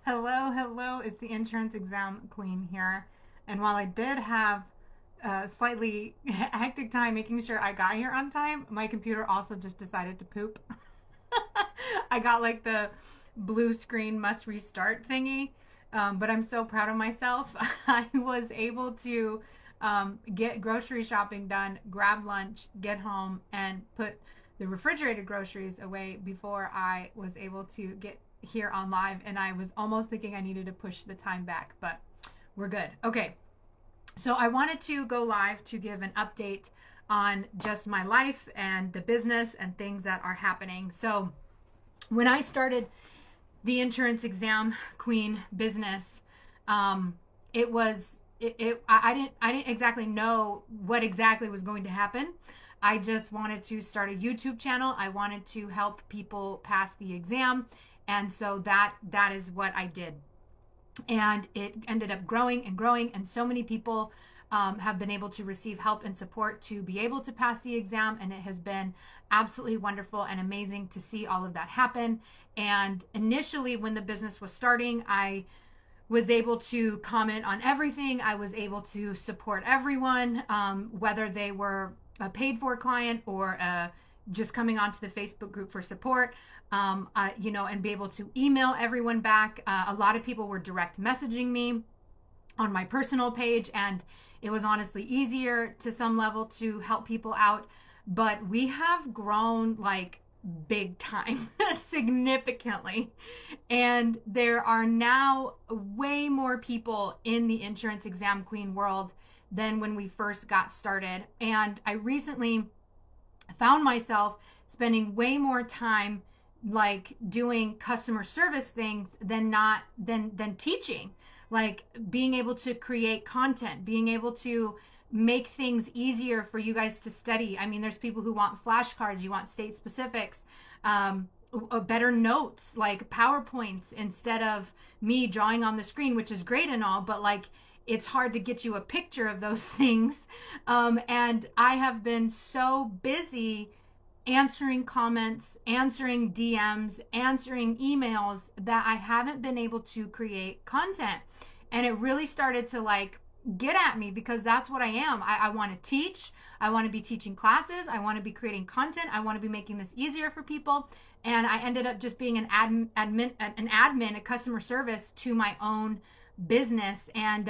Hello, hello. It's the insurance exam queen here. And while I did have a slightly hectic time making sure I got here on time, my computer also just decided to poop. I got like the blue screen must restart thingy. But I'm so proud of myself. I was able to get grocery shopping done, grab lunch, get home, and put the refrigerated groceries away before I was able to get here on live. And I was almost thinking I needed to push the time back, but we're good. Okay. So I wanted to go live to give an update on just my life and the business and things that are happening. So when I started the insurance exam queen business, it was I didn't exactly know what exactly was going to happen. I just wanted to start a YouTube channel. I wanted to help people pass the exam, and so that is what I did. And it ended up growing and growing, and so many people have been able to receive help and support to be able to pass the exam, and it has been absolutely wonderful and amazing to see all of that happen. And initially, when the business was starting, I was able to comment on everything. I was able to support everyone, whether they were a paid for client or just coming onto the Facebook group for support, and be able to email everyone back. A lot of people were direct messaging me on my personal page, and it was honestly easier to some level to help people out. But we have grown like big time, significantly. And there are now way more people in the insurance exam queen world than when we first got started. And I recently found myself spending way more time like doing customer service things than teaching, like being able to create content, being able to make things easier for you guys to study. I mean, there's people who want flashcards, you want state specifics, better notes like PowerPoints instead of me drawing on the screen, which is great and all, but like it's hard to get you a picture of those things. And I have been so busy answering comments, answering DMs, answering emails that I haven't been able to create content. And it really started to like get at me because that's what I am. I want to teach. I want to be teaching classes. I want to be creating content. I want to be making this easier for people. And I ended up just being an admin, a customer service to my own business. And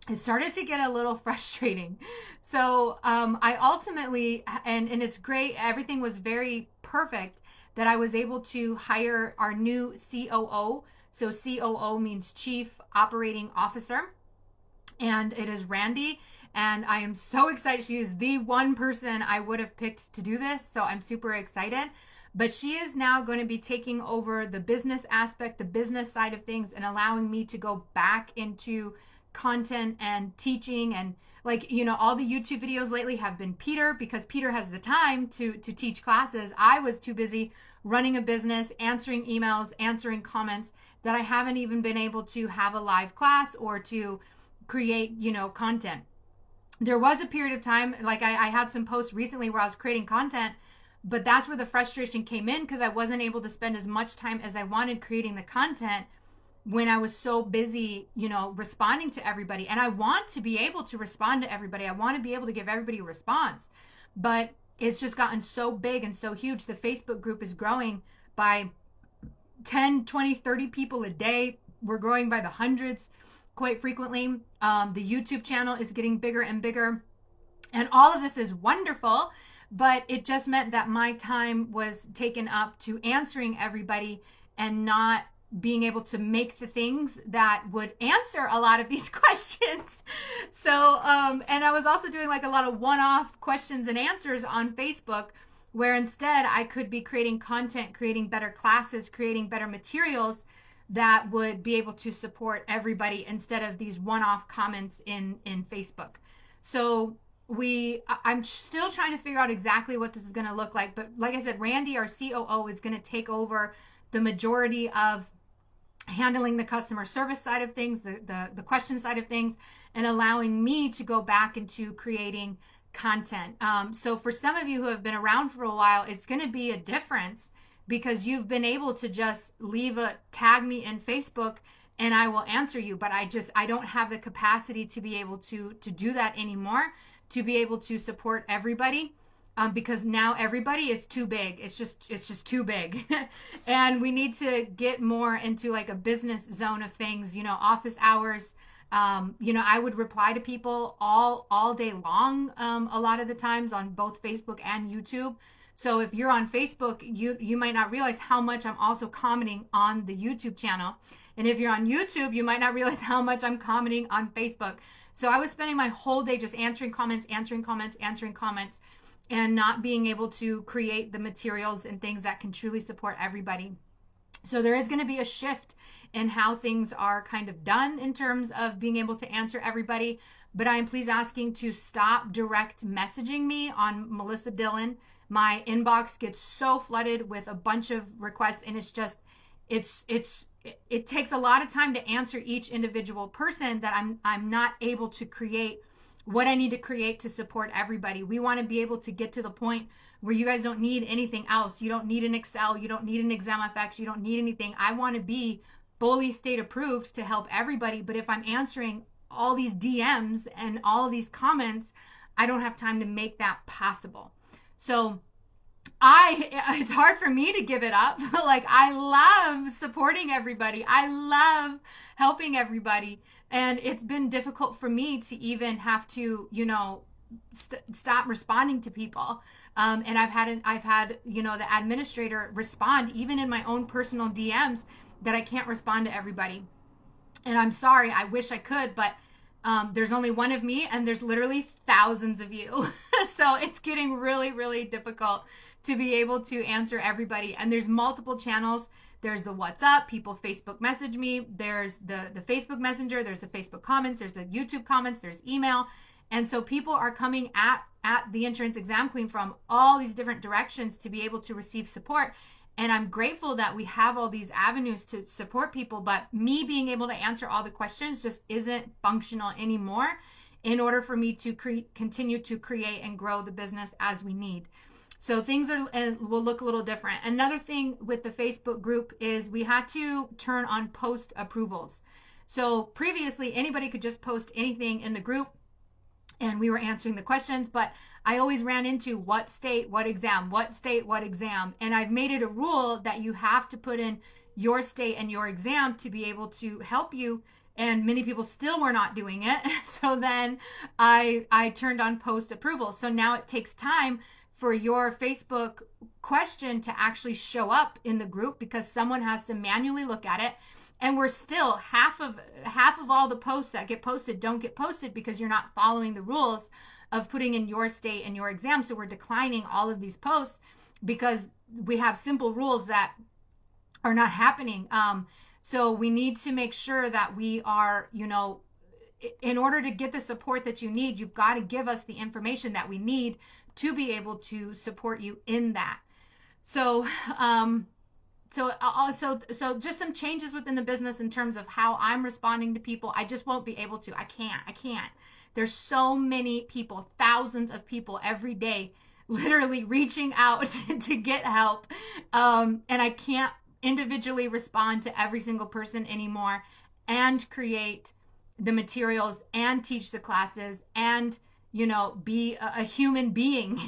it started to get a little frustrating. So I ultimately, and it's great, everything was very perfect that I was able to hire our new COO. So COO means Chief Operating Officer. And it is Randy. And I am so excited. She is the one person I would have picked to do this. So I'm super excited. But she is now going to be taking over the business aspect, the business side of things, and allowing me to go back into content and teaching. And all the YouTube videos lately have been Peter, because Peter has the time to teach classes. I was too busy running a business, answering emails, answering comments, that I haven't even been able to have a live class or to create, content. There was a period of time, like I had some posts recently where I was creating content, but that's where the frustration came in because I wasn't able to spend as much time as I wanted creating the content when I was so busy, responding to everybody. And I want to be able to respond to everybody. I want to be able to give everybody a response, but it's just gotten so big and so huge. The Facebook group is growing by 10, 20, 30 people a day. We're growing by the hundreds quite frequently. The YouTube channel is getting bigger and bigger. And all of this is wonderful, but it just meant that my time was taken up to answering everybody and not being able to make the things that would answer a lot of these questions. So, and I was also doing like a lot of one-off questions and answers on Facebook, where instead I could be creating content, creating better classes, creating better materials that would be able to support everybody instead of these one-off comments in Facebook. So I'm still trying to figure out exactly what this is going to look like. But like I said, Randy, our COO, is going to take over the majority of handling the customer service side of things, the question side of things, and allowing me to go back into creating content. So for some of you who have been around for a while, it's going to be a difference because you've been able to just tag me in Facebook and I will answer you. But I don't have the capacity to be able to do that anymore, to be able to support everybody. Because now everybody is too big. It's just too big. And we need to get more into like a business zone of things, office hours. I would reply to people all day long, a lot of the times on both Facebook and YouTube. So if you're on Facebook, you might not realize how much I'm also commenting on the YouTube channel. And if you're on YouTube, you might not realize how much I'm commenting on Facebook. So I was spending my whole day just answering comments, and not being able to create the materials and things that can truly support everybody. So there is going to be a shift in how things are kind of done in terms of being able to answer everybody. But I am please asking to stop direct messaging me on Melissa Dillon. My inbox gets so flooded with a bunch of requests, and it takes a lot of time to answer each individual person that I'm not able to create what I need to create to support everybody. We want to be able to get to the point where you guys don't need anything else. You don't need an Excel. You don't need an ExamFX. You don't need anything. I want to be fully state approved to help everybody. But if I'm answering all these DMs and all of these comments, I don't have time to make that possible. So it's hard for me to give it up. Like, I love supporting everybody. I love helping everybody. And it's been difficult for me to even have to, stop responding to people. And I've had, the administrator respond even in my own personal DMs that I can't respond to everybody. And I'm sorry, I wish I could, but there's only one of me and there's literally thousands of you. So it's getting really, really difficult to be able to answer everybody. And there's multiple channels. There's the WhatsApp, people Facebook message me. There's the Facebook Messenger. There's the Facebook comments. There's the YouTube comments. There's email. And so people are coming at the Insurance Exam Queen from all these different directions to be able to receive support. And I'm grateful that we have all these avenues to support people, but me being able to answer all the questions just isn't functional anymore in order for me to continue to create and grow the business as we need. So things will look a little different. Another thing with the Facebook group is we had to turn on post approvals. So previously, anybody could just post anything in the group and we were answering the questions, but I always ran into what state, what exam, what state, what exam. And I've made it a rule that you have to put in your state and your exam to be able to help you. And many people still were not doing it. So then I turned on post approval. So now it takes time for your Facebook question to actually show up in the group because someone has to manually look at it. And we're still half of all the posts that get posted don't get posted because you're not following the rules of putting in your state and your exam. So we're declining all of these posts because we have simple rules that are not happening. So we need to make sure that we are, in order to get the support that you need, you've got to give us the information that we need to be able to support you in that. So just some changes within the business in terms of how I'm responding to people. I just won't be able to. I can't. There's so many people, thousands of people every day, literally reaching out to get help. And I can't individually respond to every single person anymore and create the materials and teach the classes and be a human being.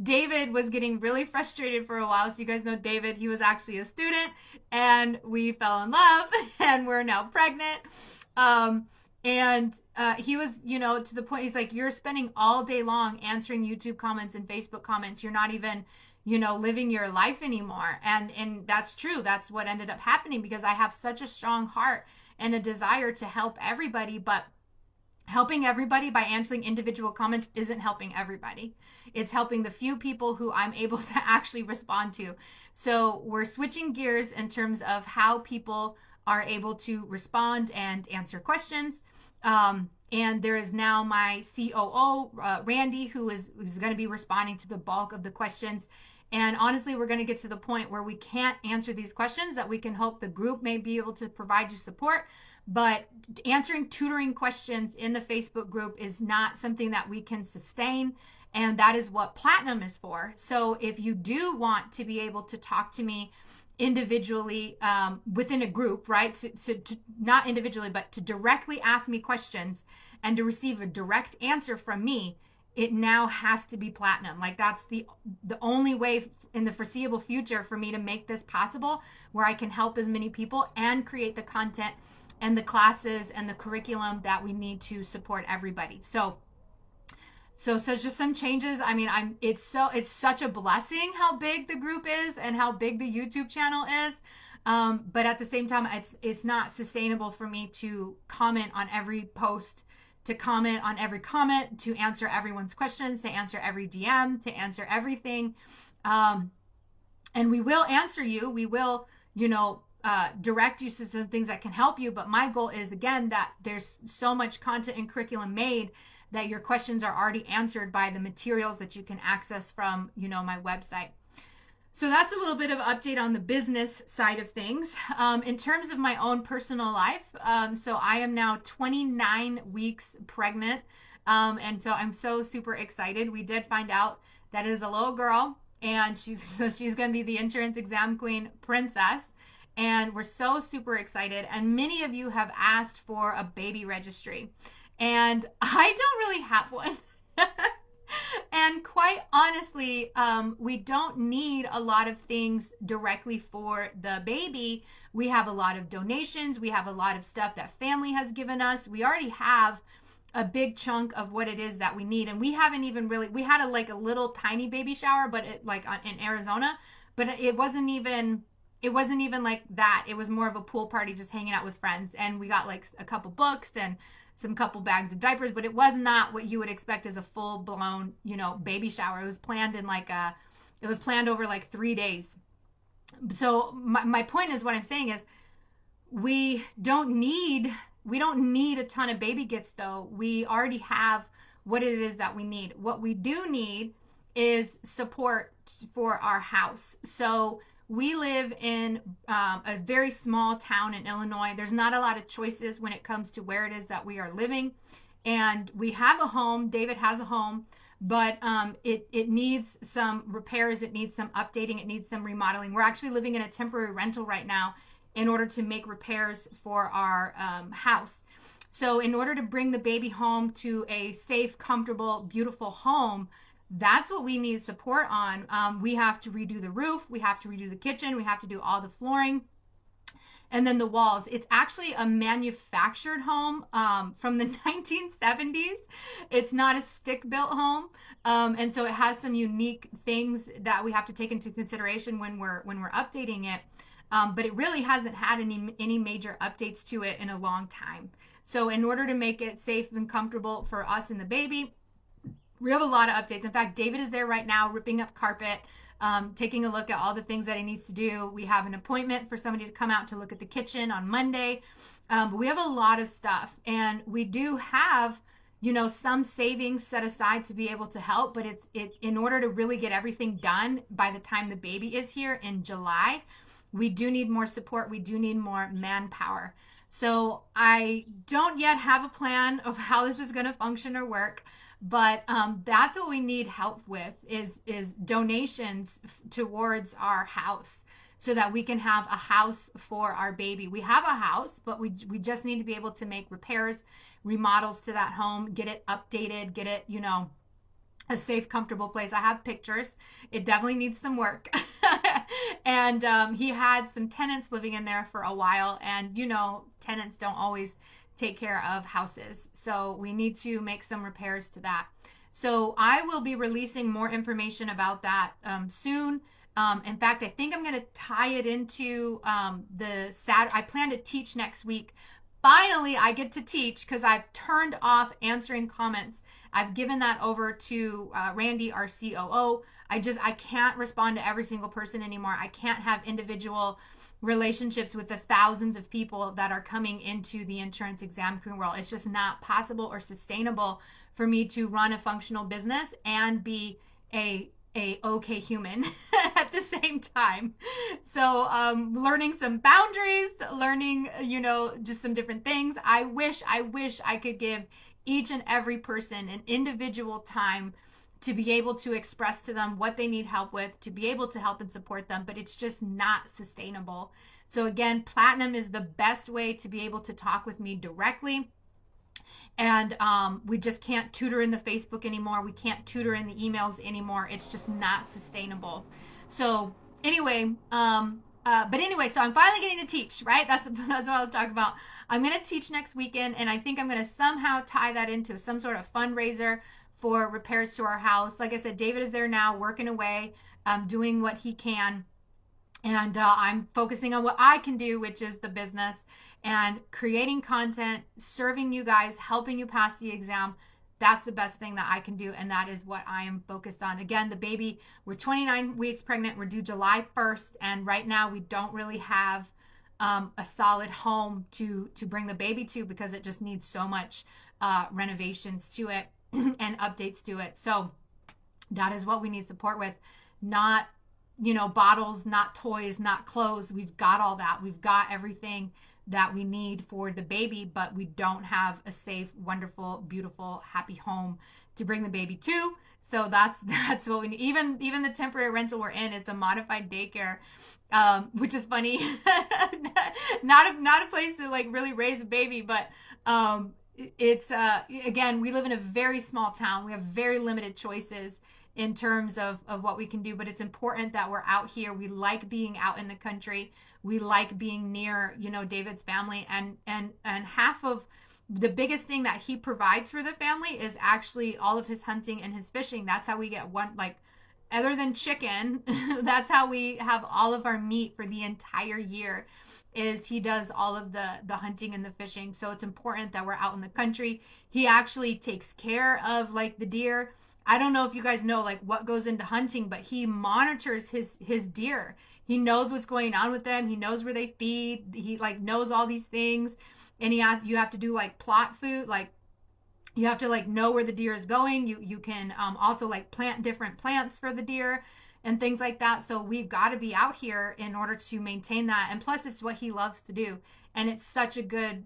David was getting really frustrated for a while. So you guys know David, he was actually a student and we fell in love and we're now pregnant. He was, to the point, he's like, you're spending all day long answering YouTube comments and Facebook comments. You're not even, living your life anymore. And that's true. That's what ended up happening because I have such a strong heart and a desire to help everybody, but helping everybody by answering individual comments isn't helping everybody. It's helping the few people who I'm able to actually respond to. So we're switching gears in terms of how people are able to respond and answer questions. And there is now my COO, Randy, who is going to be responding to the bulk of the questions. And honestly, we're going to get to the point where we can't answer these questions, that we can hope the group may be able to provide you support. But answering tutoring questions in the Facebook group is not something that we can sustain. And that is what platinum is for. So if you do want to be able to talk to me individually within a group, right? To not individually, but to directly ask me questions and to receive a direct answer from me, it now has to be platinum. Like that's the only way in the foreseeable future for me to make this possible, where I can help as many people and create the content and the classes and the curriculum that we need to support everybody. So just some changes. I mean, it's such a blessing how big the group is and how big the YouTube channel is. But at the same time, it's not sustainable for me to comment on every post, to comment on every comment, to answer everyone's questions, to answer every DM, to answer everything. And we will answer you. We will, direct you to some things that can help you. But my goal is, again, that there's so much content and curriculum made that your questions are already answered by the materials that you can access from, my website. So that's a little bit of update on the business side of things. In terms of my own personal life, so I am now 29 weeks pregnant. And so I'm so super excited. We did find out that it is a little girl, and she's going to be the insurance exam queen princess. And we're so super excited. And many of you have asked for a baby registry. And I don't really have one. And quite honestly, we don't need a lot of things directly for the baby. We have a lot of donations. We have a lot of stuff that family has given us. We already have a big chunk of what it is that we need. And we haven't even really, we had a little tiny baby shower, but in Arizona, but it wasn't even like that. It was more of a pool party, just hanging out with friends. And we got like a couple books and some couple bags of diapers, but it was not what you would expect as a full blown, baby shower. It was planned over like 3 days. So my point is, what I'm saying is we don't need a ton of baby gifts though. We already have what it is that we need. What we do need is support for our house. So we live in a very small town in Illinois. There's not a lot of choices when it comes to where it is that we are living. And we have a home. David has a home, but it needs some repairs. It needs some updating. It needs some remodeling. We're actually living in a temporary rental right now in order to make repairs for our house. So in order to bring the baby home to a safe, comfortable, beautiful home, that's what we need support on. We have to redo the roof. We have to redo the kitchen. We have to do all the flooring. And then the walls. It's actually a manufactured home from the 1970s. It's not a stick-built home. And so it has some unique things that we have to take into consideration when we're updating it. But it really hasn't had any major updates to it in a long time. So in order to make it safe and comfortable for us and the baby, we have a lot of updates. In fact, David is there right now ripping up carpet, taking a look at all the things that he needs to do. We have an appointment for somebody to come out to look at the kitchen on Monday. But we have a lot of stuff. And we do have, some savings set aside to be able to help. But it's in order to really get everything done by the time the baby is here in July, we do need more support. We do need more manpower. So I don't yet have a plan of how this is going to function or work. But that's what we need help with is donations towards our house so that we can have a house for our baby. We have a house, but we just need to be able to make repairs, remodels to that home, get it updated, get it, a safe, comfortable place. I have pictures. It definitely needs some work. And he had some tenants living in there for a while. And, tenants don't always take care of houses. So we need to make some repairs to that. So I will be releasing more information about that soon. In fact, I think I'm going to tie it into I plan to teach next week. Finally, I get to teach because I've turned off answering comments. I've given that over to Randy, our COO. I can't respond to every single person anymore. I can't have individual relationships with the thousands of people that are coming into the insurance exam queen world. It's just not possible or sustainable for me to run a functional business and be a okay human at the same time. So learning some boundaries, learning, just some different things. I wish I could give each and every person an individual time to be able to express to them what they need help with, to be able to help and support them, but it's just not sustainable. So again, Platinum is the best way to be able to talk with me directly. And we just can't tutor in the Facebook anymore. We can't tutor in the emails anymore. It's just not sustainable. So anyway, but anyway, so I'm finally getting to teach, right? That's what I was talking about. I'm going to teach next weekend, and I think I'm going to somehow tie that into some sort of fundraiser for repairs to our house. Like I said, David is there now working away, doing what he can. And I'm focusing on what I can do, which is the business and creating content, serving you guys, helping you pass the exam. That's the best thing that I can do, and that is what I am focused on. Again, the baby, we're 29 weeks pregnant. We're due July 1st, and right now we don't really have a solid home to bring the baby to, because it just needs so much renovations to it and updates to it. So that is what we need support with. Not, bottles, not toys, not clothes. We've got all that. We've got everything that we need for the baby, but we don't have a safe, wonderful, beautiful, happy home to bring the baby to. So that's what we need. Even the temporary rental we're in, it's a modified daycare, which is funny. not a place to like really raise a baby, but it's again, we live in a very small town. We have very limited choices in terms of what we can do, but it's important that we're out here. We like being out in the country. We like being near, David's family, and half of the biggest thing that he provides for the family is actually all of his hunting and his fishing. That's how we get other than chicken, that's how we have all of our meat for the entire year, is he does all of the hunting and the fishing. So it's important that we're out in the country. He actually takes care of the deer. I don't know if you guys know what goes into hunting, but he monitors his deer. He knows what's going on with them. He knows where they feed. He knows all these things. And you have to do plot food. You have to know where the deer is going. You can also plant different plants for the deer and things like that. So we've got to be out here in order to maintain that. And plus it's what he loves to do. And it's such a good,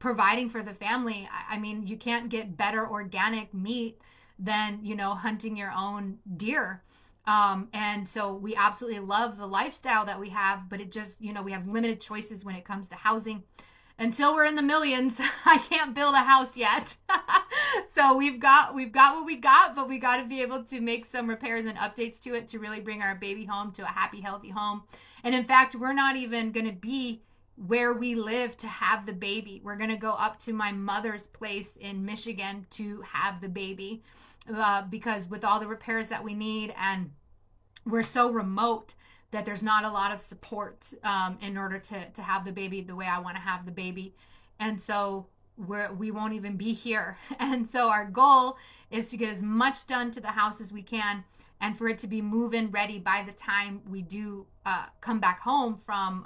providing for the family. I mean, you can't get better organic meat than, hunting your own deer. And so we absolutely love the lifestyle that we have, but it just, we have limited choices when it comes to housing. Until we're in the millions, I can't build a house yet. So we've got what we got, but we got to be able to make some repairs and updates to it to really bring our baby home to a happy, healthy home. And in fact, we're not even going to be where we live to have the baby. We're going to go up to my mother's place in Michigan to have the baby, because with all the repairs that we need, and we're so remote that there's not a lot of support in order to have the baby the way I want to have the baby. And so we won't even be here. And so our goal is to get as much done to the house as we can, and for it to be move-in ready by the time we do come back home from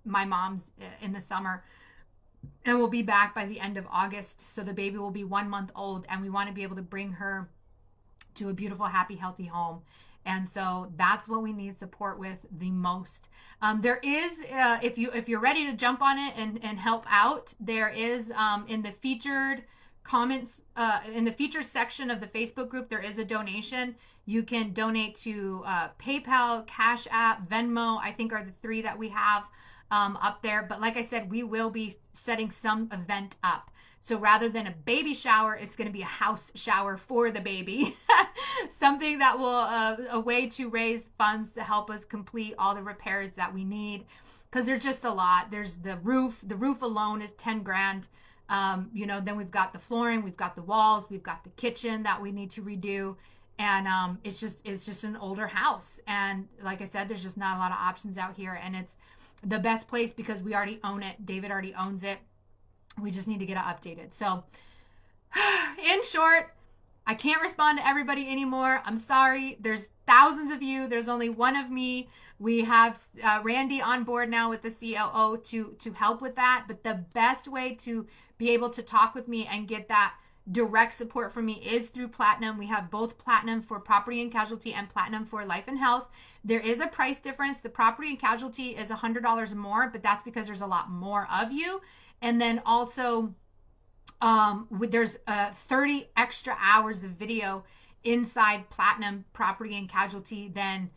my mom's in the summer. And we'll be back by the end of August. So the baby will be 1 month old, and we want to be able to bring her to a beautiful, happy, healthy home. And so that's what we need support with the most. There is, if you're ready to jump on it and help out, there is in the featured comments, in the featured section of the Facebook group, there is a donation. You can donate to PayPal, Cash App, Venmo, I think are the three that we have up there. But like I said, we will be setting some event up. So rather than a baby shower, it's going to be a house shower for the baby. Something that will, a way to raise funds to help us complete all the repairs that we need. Because there's just a lot. There's the roof. The roof alone is 10 grand. Then we've got the flooring, we've got the walls, we've got the kitchen that we need to redo. And it's just an older house. And like I said, there's just not a lot of options out here. And it's the best place because we already own it. David already owns it. We just need to get it updated. So in short, I can't respond to everybody anymore. I'm sorry. There's thousands of you. There's only one of me. We have Randy on board now with the COO to help with that. But the best way to be able to talk with me and get that direct support from me is through Platinum. We have both Platinum for property and casualty and Platinum for life and health. There is a price difference. The property and casualty is $100 more, but that's because there's a lot more of you. And then also there's 30 extra hours of video inside Platinum, Property, and Casualty than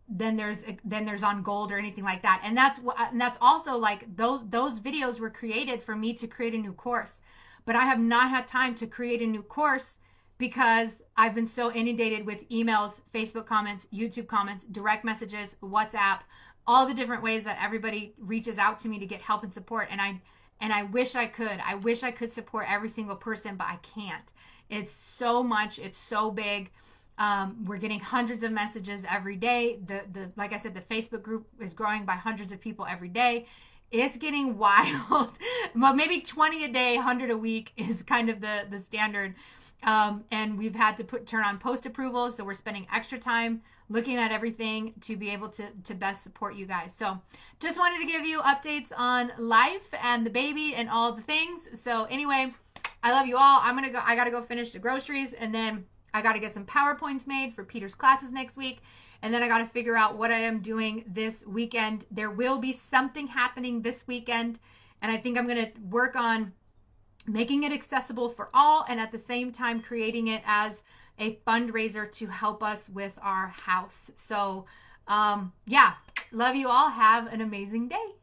there's on Gold or anything like that. And that's also like those videos were created for me to create a new course, but I have not had time to create a new course because I've been so inundated with emails, Facebook comments, YouTube comments, direct messages, WhatsApp, all the different ways that everybody reaches out to me to get help and support. And I wish I could. I wish I could support every single person, but I can't. It's so much. It's so big. We're getting hundreds of messages every day. The like I said, the Facebook group is growing by hundreds of people every day. It's getting wild. Well, maybe 20 a day, 100 a week is kind of the standard. And we've had to turn on post approval, so we're spending extra time looking at everything to be able to best support you guys. So just wanted to give you updates on life and the baby and all the things. So anyway, I love you all. I gotta go finish the groceries, and then I gotta get some PowerPoints made for Peter's classes next week. And then I gotta figure out what I am doing this weekend. There will be something happening this weekend, and I think I'm gonna work on making it accessible for all, and at the same time creating it as a fundraiser to help us with our house. So yeah, love you all. Have an amazing day.